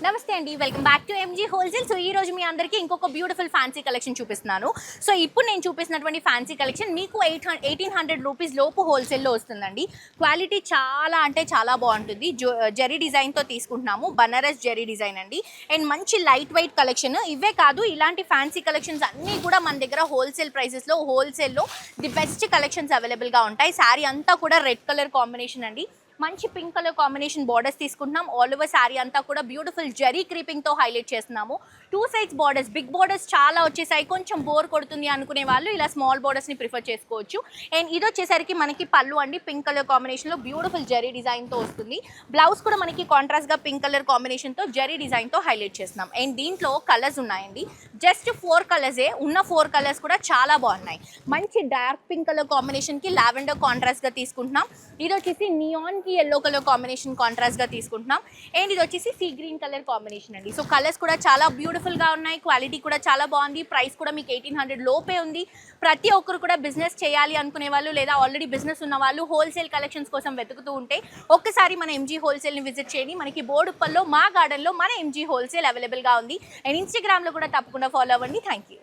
నమస్తే అండి, welcome back to MG wholesale. So ఈ రోజు మీ అందరికీ ఇంకొక బ్యూటిఫుల్ ఫ్యాన్సీ కలెక్షన్ చూపిస్తున్నాను. సో ఇప్పుడు నేను చూపిస్తున్నటువంటి ఫ్యాన్సీ కలెక్షన్ మీకు 1800 రూపీస్ లోపు హోల్సేల్లో వస్తుందండి. క్వాలిటీ చాలా అంటే చాలా బాగుంటుంది. జెరీ డిజైన్తో తీసుకుంటున్నాము, బనారస్ జెరీ డిజైన్ అండి. అండ్ మంచి లైట్ వెయిట్ కలెక్షన్. ఇవే కాదు, ఇలాంటి ఫ్యాన్సీ కలెక్షన్స్ అన్నీ కూడా మన దగ్గర హోల్సేల్ ప్రైసెస్లో హోల్సేల్లో ది బెస్ట్ కలెక్షన్స్ అవైలబుల్గా ఉంటాయి. శారీ అంతా కూడా రెడ్ కలర్ కాంబినేషన్ అండి. మంచి పింక్ కలర్ కాంబినేషన్ బార్డర్స్ తీసుకుంటున్నాం. ఆల్ ఓవర్ శారీ అంతా కూడా బ్యూటిఫుల్ జరీ క్రీపింగ్తో హైలైట్ చేస్తున్నాము. 2 సైడ్స్ బార్డర్స్, బిగ్ బార్డర్స్ చాలా వచ్చేసాయి, కొంచెం బోర్ కొడుతుంది అనుకునే వాళ్ళు ఇలా స్మాల్ బార్డర్స్ని ప్రిఫర్ చేసుకోవచ్చు. అండ్ ఇది వచ్చేసరికి మనకి పళ్ళు అండి, పింక్ కలర్ కాంబినేషన్లో బ్యూటిఫుల్ జరీ డిజైన్తో వస్తుంది. బ్లౌజ్ కూడా మనకి కాంట్రాస్ట్గా పింక్ కలర్ కాంబినేషన్తో జరీ డిజైన్తో హైలైట్ చేస్తున్నాం. అండ్ దీంట్లో కలర్స్ ఉన్నాయండి, జస్ట్ 4 కలర్సే ఉన్న. 4 కలర్స్ కూడా చాలా బాగున్నాయి. మంచి డార్క్ పింక్ కలర్ కాంబినేషన్కి లావెండర్ కాంట్రాస్ట్గా తీసుకుంటున్నాం. ఇది వచ్చేసి neon yellow colour combination contrast గా తీసుకుంటున్నాం. అండ్ ఇది వచ్చేసి సీ గ్రీన్ కలర్ కాంబినేషన్ అండి. సో కలర్స్ కూడా చాలా బ్యూటిఫుల్ గా ఉన్నాయి, క్వాలిటీ కూడా చాలా బాగుంది. ప్రైస్ కూడా మీకు 1800 లోపే ఉంది. ప్రతి ఒక్కరు కూడా బిజినెస్ చేయాలి అనుకునే వాళ్ళు లేదా ఆల్రెడీ బిజినెస్ ఉన్న వాళ్ళు హోల్సేల్ కలెక్షన్స్ కోసం వెతుకుతూ ఉంటే ఒక్కసారి మన ఎంజీ హోల్సేల్ ని విజిట్ చేయండి. మనకి బోడుప్పల్లో మా గార్డెన్ లో మన ఎంజీ హోల్సేల్ అవైలబుల్ గా ఉంది. అండ్ ఇన్స్టాగ్రామ్ లో కూడా తప్పకుండా ఫాలో అవ్వండి. Thank you.